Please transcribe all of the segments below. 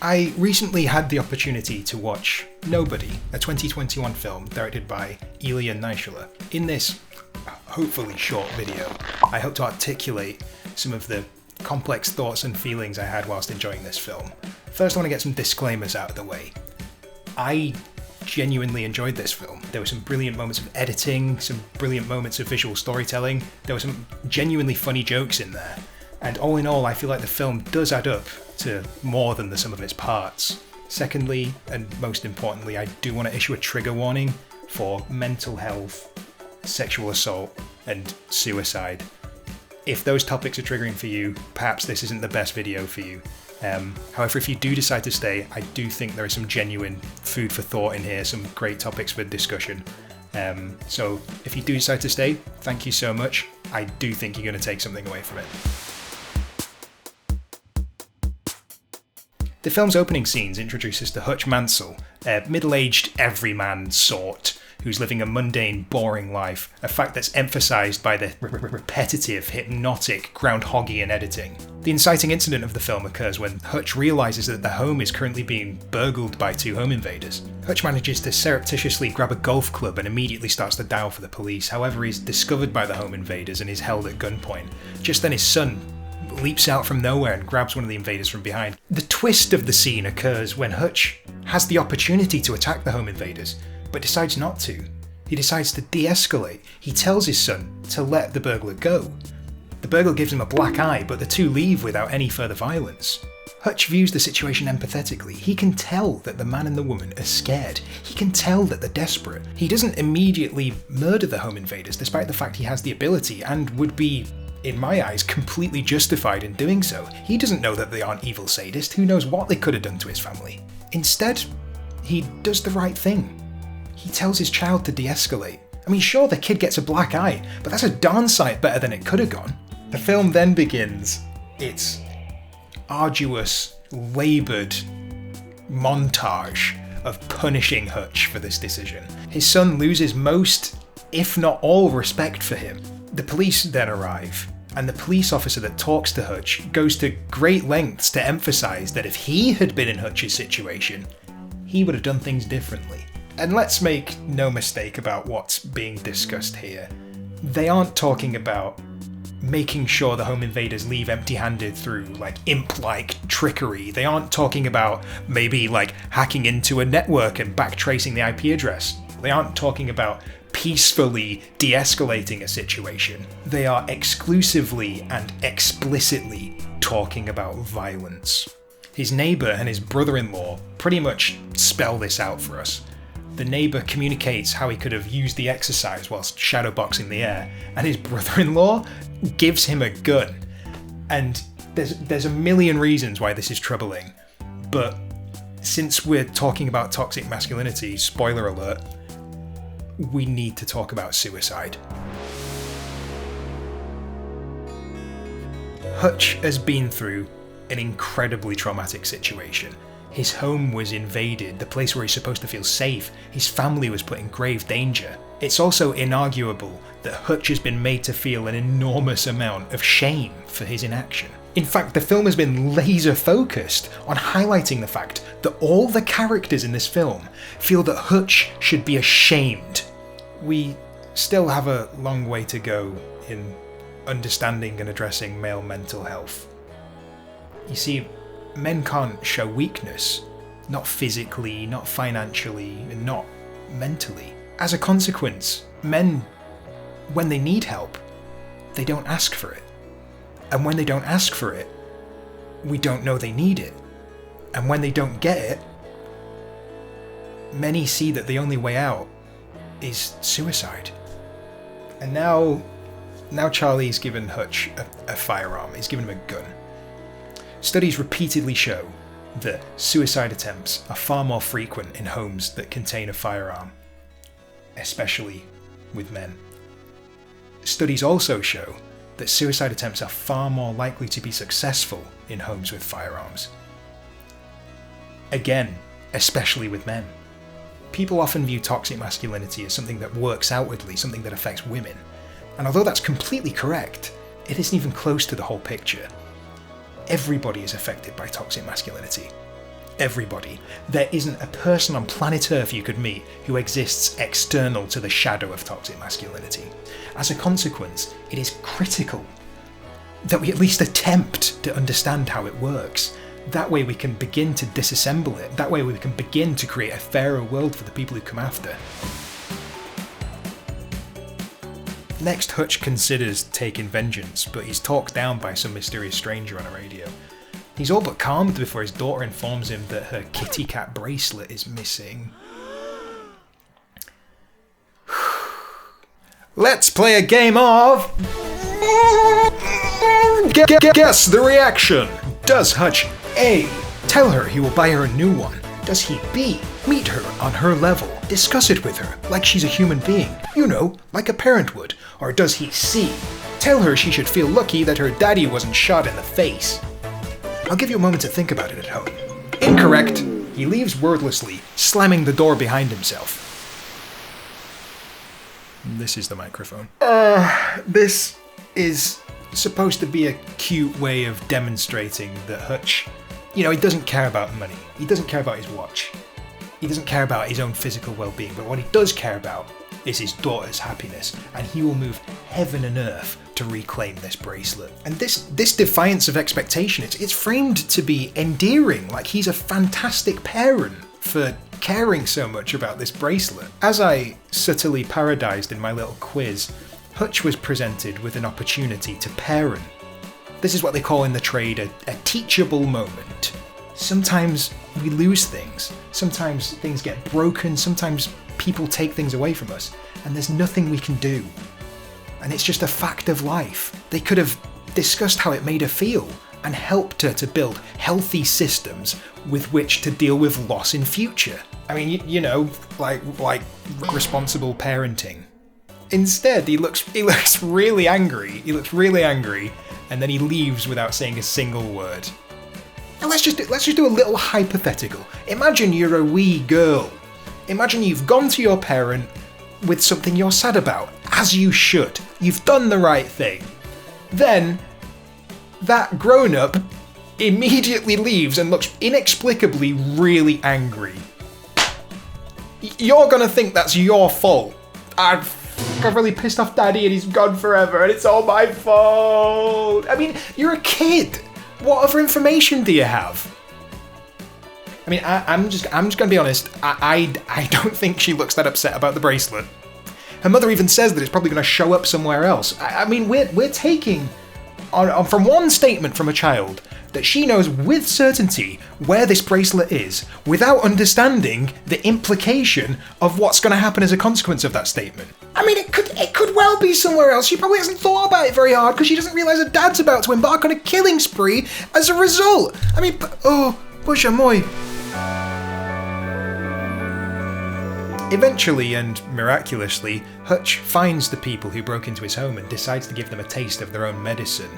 I recently had the opportunity to watch Nobody, a 2021 film directed by Ilya Naishuller. In this, hopefully short video, I hope to articulate some of the complex thoughts and feelings I had whilst enjoying this film. First, I want to get some disclaimers out of the way. I genuinely enjoyed this film. There were some brilliant moments of editing, some brilliant moments of visual storytelling. There were some genuinely funny jokes in there. And all in all, I feel like the film does add up to more than the sum of its parts. Secondly, and most importantly, I do want to issue a trigger warning for mental health, sexual assault, and suicide. If those topics are triggering for you, perhaps this isn't the best video for you. However, if you do decide to stay, I do think there is some genuine food for thought in here, some great topics for discussion. So if you do decide to stay, thank you so much. I do think you're going to take something away from it. The film's opening scenes introduce us to Hutch Mansell, a middle-aged everyman sort who's living a mundane, boring life, a fact that's emphasised by the repetitive, hypnotic, groundhoggian editing. The inciting incident of the film occurs when Hutch realises that the home is currently being burgled by two home invaders. Hutch manages to surreptitiously grab a golf club and immediately starts to dial for the police. However, he's discovered by the home invaders and is held at gunpoint. Just then his son leaps out from nowhere and grabs one of the invaders from behind. The twist of the scene occurs when Hutch has the opportunity to attack the home invaders, but decides not to. He decides to de-escalate. He tells his son to let the burglar go. The burglar gives him a black eye, but the two leave without any further violence. Hutch views the situation empathetically. He can tell that the man and the woman are scared. He can tell that they're desperate. He doesn't immediately murder the home invaders, despite the fact he has the ability and would be, in my eyes, completely justified in doing so. He doesn't know that they aren't evil sadists. Who knows what they could have done to his family? Instead, he does the right thing. He tells his child to de-escalate. I mean, sure, the kid gets a black eye, but that's a darn sight better than it could have gone. The film then begins its arduous, laboured montage of punishing Hutch for this decision. His son loses most, if not all, respect for him. The police then arrive, and the police officer that talks to Hutch goes to great lengths to emphasise that if he had been in Hutch's situation, he would have done things differently. And let's make no mistake about what's being discussed here. They aren't talking about making sure the home invaders leave empty-handed through, imp-like trickery. They aren't talking about maybe, hacking into a network and backtracing the IP address. They aren't talking about peacefully de-escalating a situation. They are exclusively and explicitly talking about violence. His neighbour and his brother-in-law pretty much spell this out for us. The neighbour communicates how he could have used the exercise whilst shadowboxing the air, and his brother-in-law gives him a gun. And there's a million reasons why this is troubling, but since we're talking about toxic masculinity, spoiler alert, we need to talk about suicide. Hutch has been through an incredibly traumatic situation. His home was invaded, the place where he's supposed to feel safe. His family was put in grave danger. It's also inarguable that Hutch has been made to feel an enormous amount of shame for his inaction. In fact, the film has been laser focused on highlighting the fact that all the characters in this film feel that Hutch should be ashamed. We still have a long way to go in understanding and addressing male mental health. You see, men can't show weakness, not physically, not financially, and not mentally. As a consequence, men, when they need help, they don't ask for it. And when they don't ask for it, we don't know they need it. And when they don't get it, many see that the only way out is suicide. And now Charlie's given Hutch a firearm, he's given him a gun. Studies repeatedly show that suicide attempts are far more frequent in homes that contain a firearm, especially with men. Studies also show that suicide attempts are far more likely to be successful in homes with firearms. Again, especially with men. People often view toxic masculinity as something that works outwardly, something that affects women. And although that's completely correct, it isn't even close to the whole picture. Everybody is affected by toxic masculinity. everybody. There isn't a person on planet Earth you could meet who exists external to the shadow of toxic masculinity. As a consequence, it is critical that we at least attempt to understand how it works. That way we can begin to disassemble it. That way we can begin to create a fairer world for the people who come after. Next, Hutch considers taking vengeance, but he's talked down by some mysterious stranger on a radio. He's all but calmed before his daughter informs him that her kitty cat bracelet is missing. Let's play a game of... Guess the reaction! Does Hutch A. tell her he will buy her a new one? Does he B. meet her on her level, discuss it with her like she's a human being, you know, like a parent would? Or does he C. tell her she should feel lucky that her daddy wasn't shot in the face? I'll give you a moment to think about it at home. Incorrect. He leaves wordlessly, slamming the door behind himself. This is the microphone. This is supposed to be a cute way of demonstrating that Hutch, he doesn't care about money. He doesn't care about his watch. He doesn't care about his own physical well-being. But what he does care about is his daughter's happiness. And he will move heaven and earth to reclaim this bracelet. And this defiance of expectation, it's framed to be endearing. Like he's a fantastic parent for caring so much about this bracelet. As I subtly parodised in my little quiz, Hutch was presented with an opportunity to parent. This is what they call in the trade a teachable moment. Sometimes we lose things. Sometimes things get broken. Sometimes people take things away from us. And there's nothing we can do. And it's just a fact of life. They could have discussed how it made her feel and helped her to build healthy systems with which to deal with loss in future. I mean, like responsible parenting. Instead, he looks really angry. He looks really angry, and then he leaves without saying a single word. And let's just do a little hypothetical. Imagine you're a wee girl. Imagine you've gone to your parent with something you're sad about, as you should. You've done the right thing. Then that grown-up immediately leaves and looks inexplicably really angry. You're gonna think that's your fault. I've really pissed off Daddy and he's gone forever and it's all my fault. I mean, you're a kid. What other information do you have? I mean, I'm just gonna be honest. I don't think she looks that upset about the bracelet. Her mother even says that it's probably gonna show up somewhere else. I mean, we're taking on from one statement from a child that she knows with certainty where this bracelet is without understanding the implication of what's going to happen as a consequence of that statement. I mean, it could well be somewhere else. She probably hasn't thought about it very hard because she doesn't realise her dad's about to embark on a killing spree as a result. I mean, Bosha moi. Eventually and miraculously, Hutch finds the people who broke into his home and decides to give them a taste of their own medicine.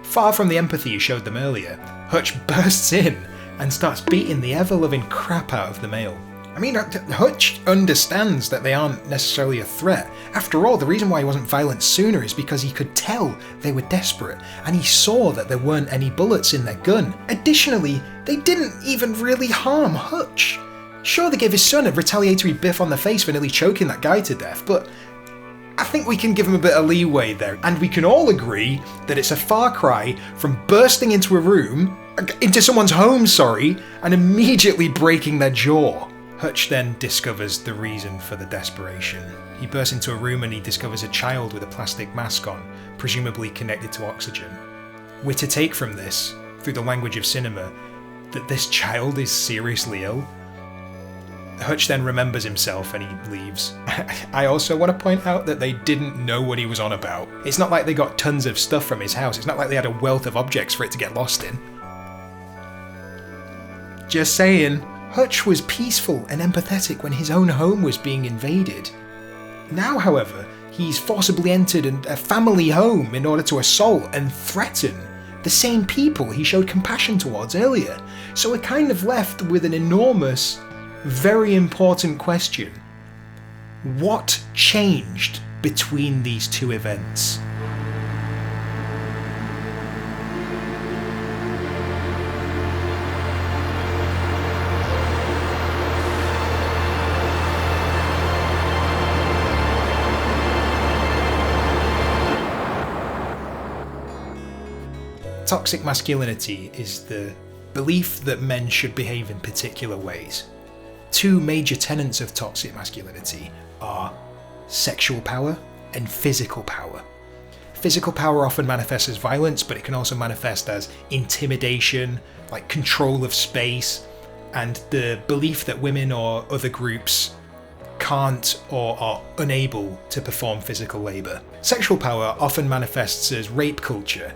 Far from the empathy he showed them earlier, Hutch bursts in and starts beating the ever-loving crap out of the male. I mean, Hutch understands that they aren't necessarily a threat. After all, the reason why he wasn't violent sooner is because he could tell they were desperate, and he saw that there weren't any bullets in their gun. Additionally, they didn't even really harm Hutch. Sure, they gave his son a retaliatory biff on the face for nearly choking that guy to death, but I think we can give him a bit of leeway there, and we can all agree that it's a far cry from bursting into someone's home, and immediately breaking their jaw. Hutch then discovers the reason for the desperation. He bursts into a room and he discovers a child with a plastic mask on, presumably connected to oxygen. We're to take from this, through the language of cinema, that this child is seriously ill. Hutch then remembers himself and he leaves. I also want to point out that they didn't know what he was on about. It's not like they got tons of stuff from his house. It's not like they had a wealth of objects for it to get lost in. Just saying, Hutch was peaceful and empathetic when his own home was being invaded. Now, however, he's forcibly entered a family home in order to assault and threaten the same people he showed compassion towards earlier. So we're kind of left with an enormous, very important question. What changed between these two events? Toxic masculinity is the belief that men should behave in particular ways. Two major tenets of toxic masculinity are sexual power and physical power. Physical power often manifests as violence, but it can also manifest as intimidation, like control of space, and the belief that women or other groups can't or are unable to perform physical labour. Sexual power often manifests as rape culture,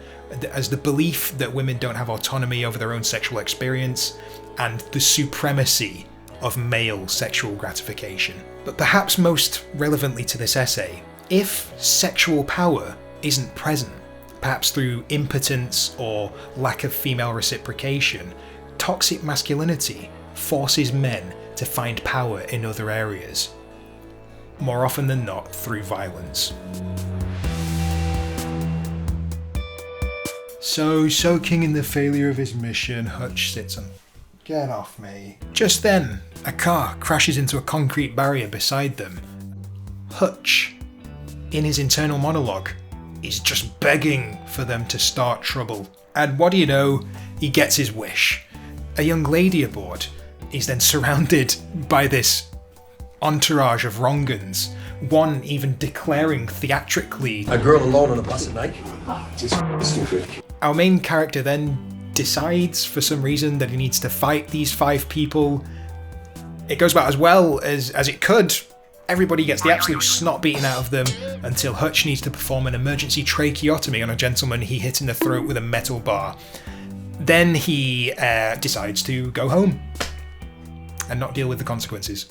as the belief that women don't have autonomy over their own sexual experience, and the supremacy of male sexual gratification. But perhaps most relevantly to this essay, if sexual power isn't present, perhaps through impotence or lack of female reciprocation, toxic masculinity forces men to find power in other areas, more often than not through violence. So, soaking in the failure of his mission, Hutch sits on... Get off me. Just then, a car crashes into a concrete barrier beside them. Hutch, in his internal monologue, is just begging for them to start trouble. And what do you know? He gets his wish. A young lady aboard is then surrounded by this entourage of wrong'uns, one even declaring theatrically, "A girl alone on a bus at night? Stupid." Our main character then decides for some reason that he needs to fight these 5 people. It goes about as well as it could. Everybody gets the absolute snot beaten out of them until Hutch needs to perform an emergency tracheotomy on a gentleman he hit in the throat with a metal bar. Then he decides to go home and not deal with the consequences.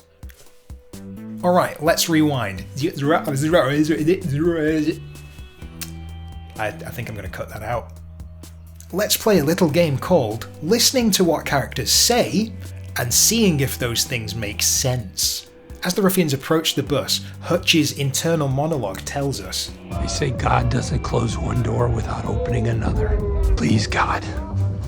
Alright, let's rewind. I think I'm going to cut that out. Let's play a little game called listening to what characters say and seeing if those things make sense. As the ruffians approach the bus, Hutch's internal monologue tells us, They say God doesn't close one door without opening another. Please, God,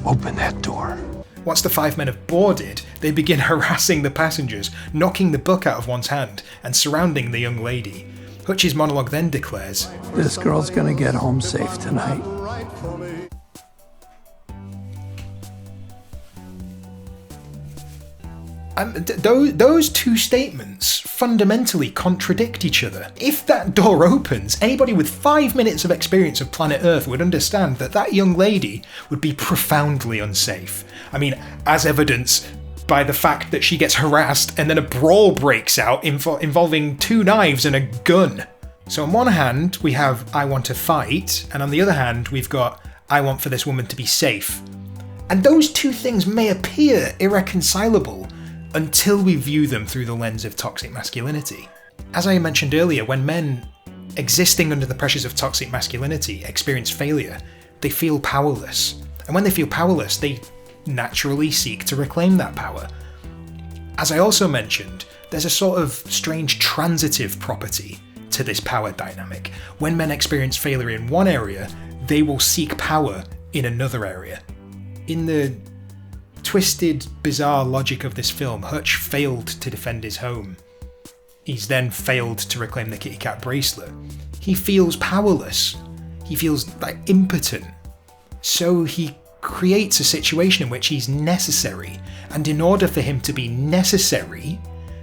open that door. Once the 5 men have boarded, they begin harassing the passengers, knocking the book out of one's hand and surrounding the young lady. Hutch's monologue then declares, This girl's gonna get home safe tonight. And those two statements fundamentally contradict each other. If that door opens, anybody with 5 minutes of experience of planet Earth would understand that that young lady would be profoundly unsafe. I mean, as evidenced by the fact that she gets harassed and then a brawl breaks out involving 2 knives and a gun. So on one hand, we have I want to fight, and on the other hand, we've got I want for this woman to be safe. And those two things may appear irreconcilable until we view them through the lens of toxic masculinity. As I mentioned earlier, when men existing under the pressures of toxic masculinity experience failure, they feel powerless. And when they feel powerless, they naturally seek to reclaim that power. As I also mentioned, there's a sort of strange transitive property to this power dynamic. When men experience failure in one area, they will seek power in another area. In the twisted, bizarre logic of this film, Hutch failed to defend his home. He's then failed to reclaim the kitty cat bracelet. He feels powerless. He feels like impotent. So he creates a situation in which he's necessary, and in order for him to be necessary,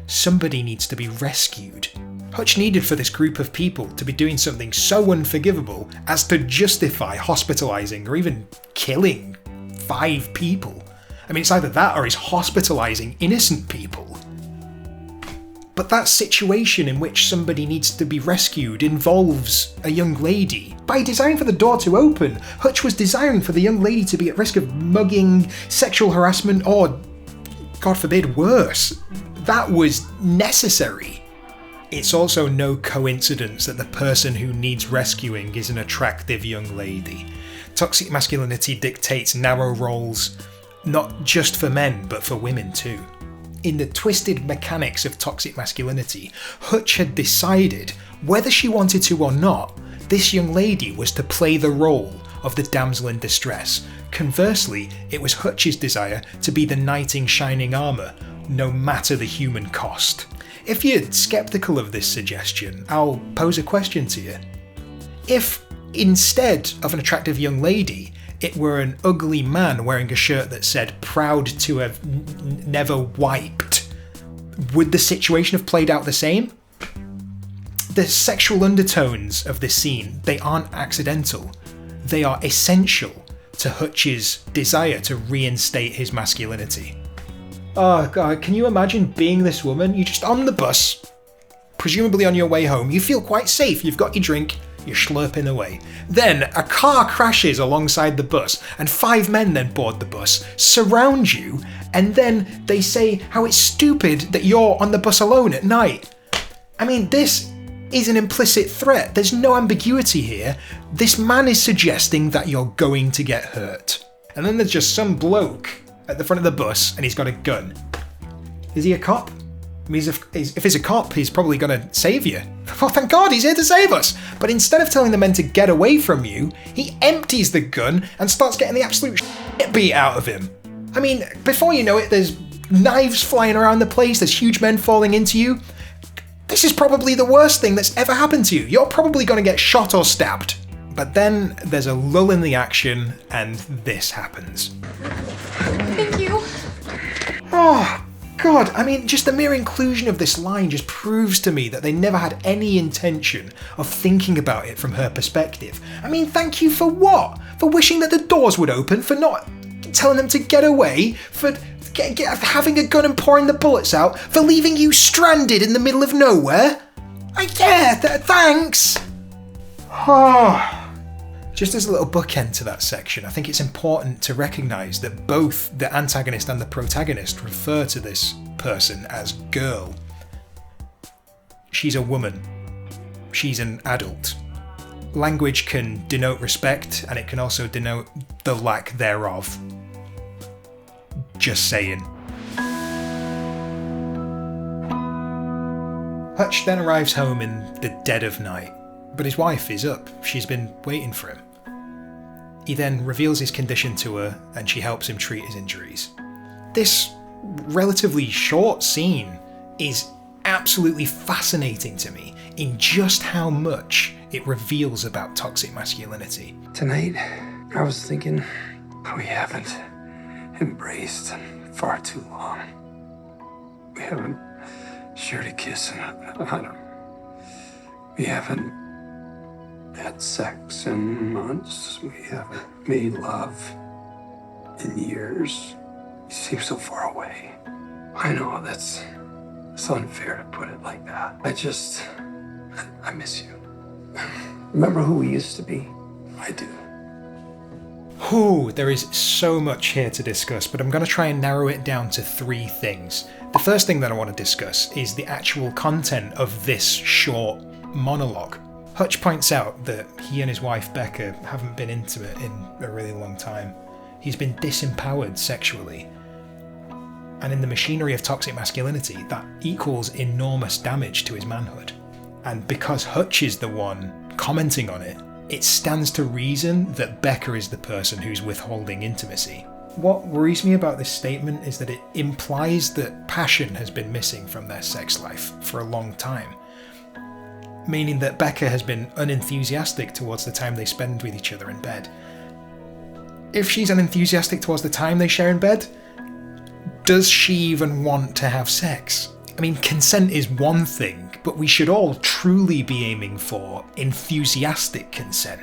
somebody needs to be rescued. Hutch needed for this group of people to be doing something so unforgivable as to justify hospitalising or even killing 5 people. I mean, it's either that or he's hospitalising innocent people. But that situation in which somebody needs to be rescued involves a young lady. By desiring for the door to open, Hutch was desiring for the young lady to be at risk of mugging, sexual harassment, or, God forbid, worse. That was necessary. It's also no coincidence that the person who needs rescuing is an attractive young lady. Toxic masculinity dictates narrow roles, not just for men, but for women too. In the twisted mechanics of toxic masculinity, Hutch had decided, whether she wanted to or not, this young lady was to play the role of the damsel in distress. Conversely, it was Hutch's desire to be the knight in shining armour, no matter the human cost. If you're sceptical of this suggestion, I'll pose a question to you. If, instead of an attractive young lady, it were an ugly man wearing a shirt that said proud to have never wiped, would the situation have played out the same? The sexual undertones of this scene, they aren't accidental. They are essential to Hutch's desire to reinstate his masculinity. Oh God, can you imagine being this woman? You're just on the bus, presumably on your way home. You feel quite safe, you've got your drink, you're slurping away. Then a car crashes alongside the bus and 5 men then board the bus, surround you, and then they say how it's stupid that you're on the bus alone at night. I mean, this is an implicit threat. There's no ambiguity here. This man is suggesting that you're going to get hurt. And then there's just some bloke at the front of the bus and he's got a gun. Is he a cop? I mean, if he's a cop, he's probably going to save you. Oh, thank God, he's here to save us. But instead of telling the men to get away from you, he empties the gun and starts getting the absolute shit beat out of him. I mean, before you know it, there's knives flying around the place, there's huge men falling into you. This is probably the worst thing that's ever happened to you. You're probably going to get shot or stabbed. But then there's a lull in the action and this happens. Thank you. Oh, God. I mean, just the mere inclusion of this line just proves to me that they never had any intention of thinking about it from her perspective. I mean, thank you for what? For wishing that the doors would open? For not telling them to get away? For having a gun and pouring the bullets out? For leaving you stranded in the middle of nowhere? Thanks! Oh. Just as a little bookend to that section, I think it's important to recognise that both the antagonist and the protagonist refer to this person as girl. She's a woman. She's an adult. Language can denote respect, and it can also denote the lack thereof. Just saying. Hutch then arrives home in the dead of night, but his wife is up. She's been waiting for him. He then reveals his condition to her, and she helps him treat his injuries. This relatively short scene is absolutely fascinating to me in just how much it reveals about toxic masculinity. Tonight, I was thinking we haven't embraced in far too long. We haven't shared a kiss in we haven't had sex in months. We haven't made love in years. You seem so far away. I know it's unfair to put it like that. I miss you. Remember who we used to be? I do. There is so much here to discuss, but I'm going to try and narrow it down to 3 things. The first thing that I want to discuss is the actual content of this short monologue. Hutch points out that he and his wife Becca haven't been intimate in a really long time. He's been disempowered sexually. And in the machinery of toxic masculinity, that equals enormous damage to his manhood. And because Hutch is the one commenting on it, it stands to reason that Becca is the person who's withholding intimacy. What worries me about this statement is that it implies that passion has been missing from their sex life for a long time. Meaning that Becca has been unenthusiastic towards the time they spend with each other in bed. If she's unenthusiastic towards the time they share in bed, does she even want to have sex? I mean, consent is one thing, but we should all truly be aiming for enthusiastic consent.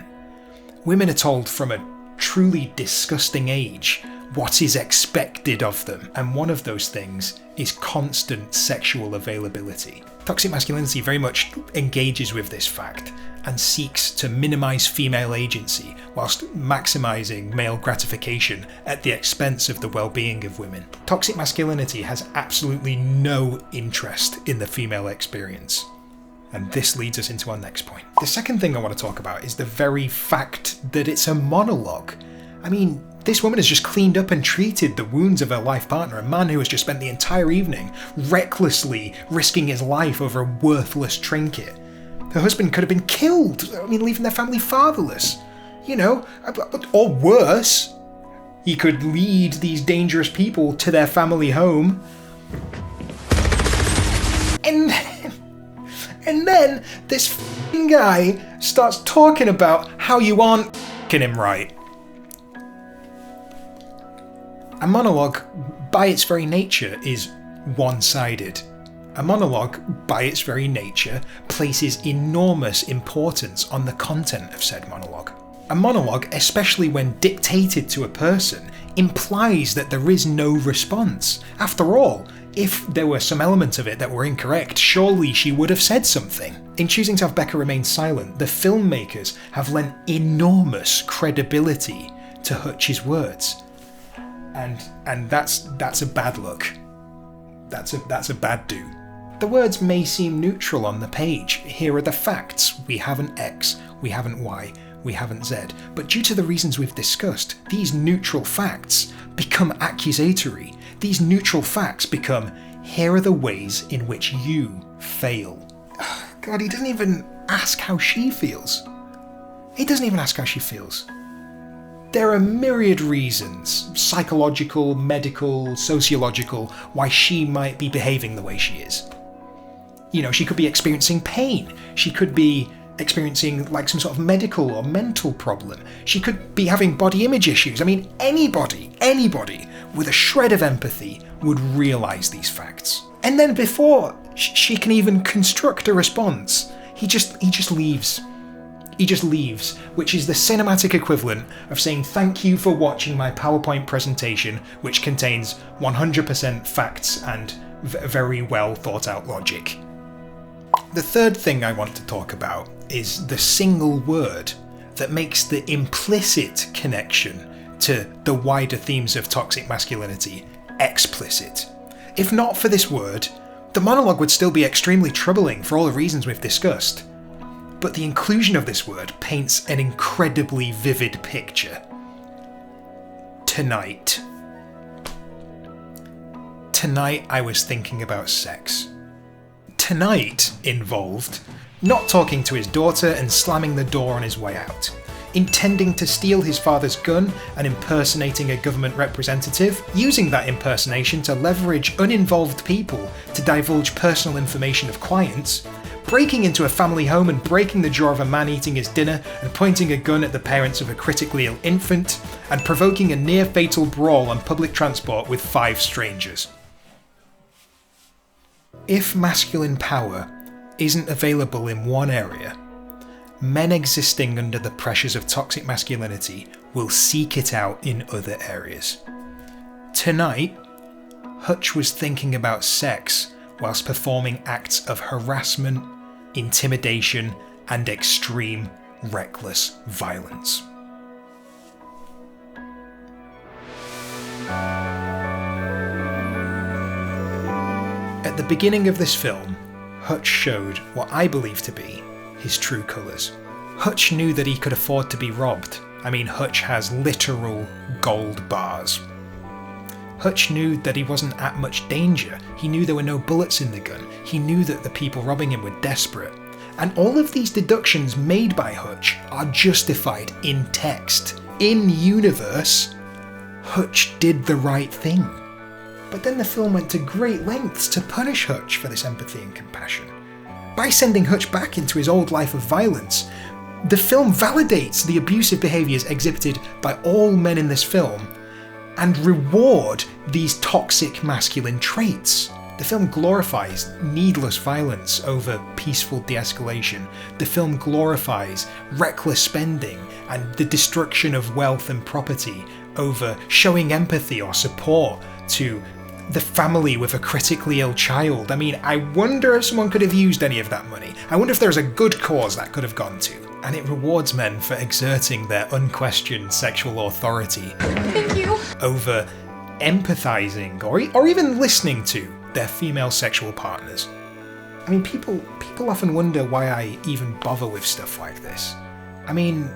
Women are told from a truly disgusting age what is expected of them, and one of those things is constant sexual availability. Toxic masculinity very much engages with this fact and seeks to minimise female agency whilst maximising male gratification at the expense of the well-being of women. Toxic masculinity has absolutely no interest in the female experience. And this leads us into our next point. The second thing I want to talk about is the very fact that it's a monologue. I mean, this woman has just cleaned up and treated the wounds of her life partner, a man who has just spent the entire evening recklessly risking his life over a worthless trinket. Her husband could have been killed, leaving their family fatherless. Or worse, he could lead these dangerous people to their family home. And then this f***ing guy starts talking about how you aren't f***ing him right. A monologue, by its very nature, is one-sided. A monologue, by its very nature, places enormous importance on the content of said monologue. A monologue, especially when dictated to a person, implies that there is no response. After all, if there were some element of it that were incorrect, surely she would have said something. In choosing to have Becca remain silent, the filmmakers have lent enormous credibility to Hutch's words. And that's a bad look. That's a bad do. The words may seem neutral on the page. Here are the facts. We have an X, we have an Y, we have an Z. But due to the reasons we've discussed, these neutral facts become accusatory. These neutral facts become, here are the ways in which you fail. God, he doesn't even ask how she feels. He doesn't even ask how she feels. There are myriad reasons, psychological, medical, sociological, why she might be behaving the way she is. You know, she could be experiencing pain. She could be experiencing like some sort of medical or mental problem. She could be having body image issues. I mean, anybody with a shred of empathy would realise these facts. And then before she can even construct a response, he just leaves. He just leaves, which is the cinematic equivalent of saying thank you for watching my PowerPoint presentation, which contains 100% facts and very well thought out logic. The third thing I want to talk about is the single word that makes the implicit connection to the wider themes of toxic masculinity explicit. If not for this word, the monologue would still be extremely troubling for all the reasons we've discussed. But the inclusion of this word paints an incredibly vivid picture. Tonight. Tonight I was thinking about sex. Tonight involved not talking to his daughter and slamming the door on his way out, intending to steal his father's gun and impersonating a government representative, using that impersonation to leverage uninvolved people to divulge personal information of clients, breaking into a family home and breaking the jaw of a man eating his dinner and pointing a gun at the parents of a critically ill infant, and provoking a near-fatal brawl on public transport with 5 strangers. If masculine power isn't available in one area, men existing under the pressures of toxic masculinity will seek it out in other areas. Tonight, Hutch was thinking about sex whilst performing acts of harassment, intimidation, and extreme, reckless violence. At the beginning of this film, Hutch showed what I believe to be his true colours. Hutch knew that he could afford to be robbed. I mean, Hutch has literal gold bars. Hutch knew that he wasn't at much danger. He knew there were no bullets in the gun. He knew that the people robbing him were desperate. And all of these deductions made by Hutch are justified in text. In universe, Hutch did the right thing. But then the film went to great lengths to punish Hutch for this empathy and compassion. By sending Hutch back into his old life of violence, the film validates the abusive behaviours exhibited by all men in this film and reward these toxic masculine traits. The film glorifies needless violence over peaceful de-escalation. The film glorifies reckless spending and the destruction of wealth and property over showing empathy or support to the family with a critically ill child. I mean, I wonder if someone could have used any of that money. I wonder if there's a good cause that could have gone to. And it rewards men for exerting their unquestioned sexual authority Thank you. over empathising or even listening to their female sexual partners. I mean, people often wonder why I even bother with stuff like this. I mean,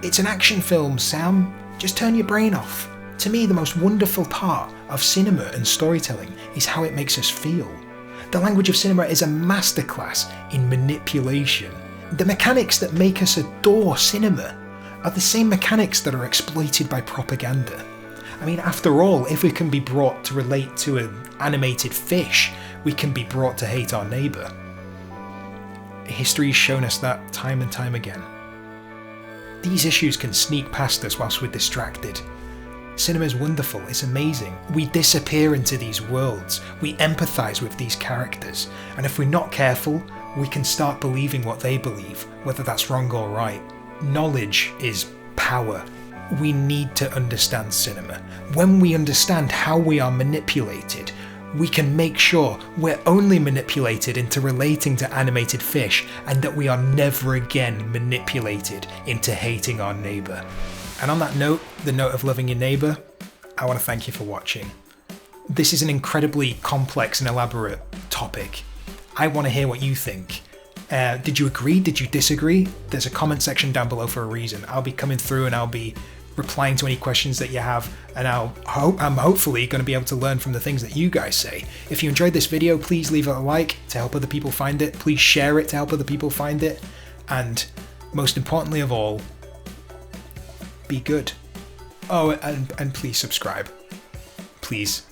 it's an action film, Sam. Just turn your brain off. To me, the most wonderful part of cinema and storytelling is how it makes us feel. The language of cinema is a masterclass in manipulation. The mechanics that make us adore cinema are the same mechanics that are exploited by propaganda. I mean, after all, if we can be brought to relate to an animated fish, we can be brought to hate our neighbour. History's shown us that time and time again. These issues can sneak past us whilst we're distracted. Cinema is wonderful, it's amazing. We disappear into these worlds, we empathise with these characters, and if we're not careful, we can start believing what they believe, whether that's wrong or right. Knowledge is power. We need to understand cinema. When we understand how we are manipulated, we can make sure we're only manipulated into relating to animated fish, and that we are never again manipulated into hating our neighbour. And on that note, the note of loving your neighbour, I want to thank you for watching. This is an incredibly complex and elaborate topic. I want to hear what you think. Did you agree? Did you disagree? There's a comment section down below for a reason. I'll be coming through and I'll be replying to any questions that you have, and I'm hopefully going to be able to learn from the things that you guys say. If you enjoyed this video, please leave it a like to help other people find it. Please share it to help other people find it. And most importantly of all, be good. Oh, and please subscribe. Please.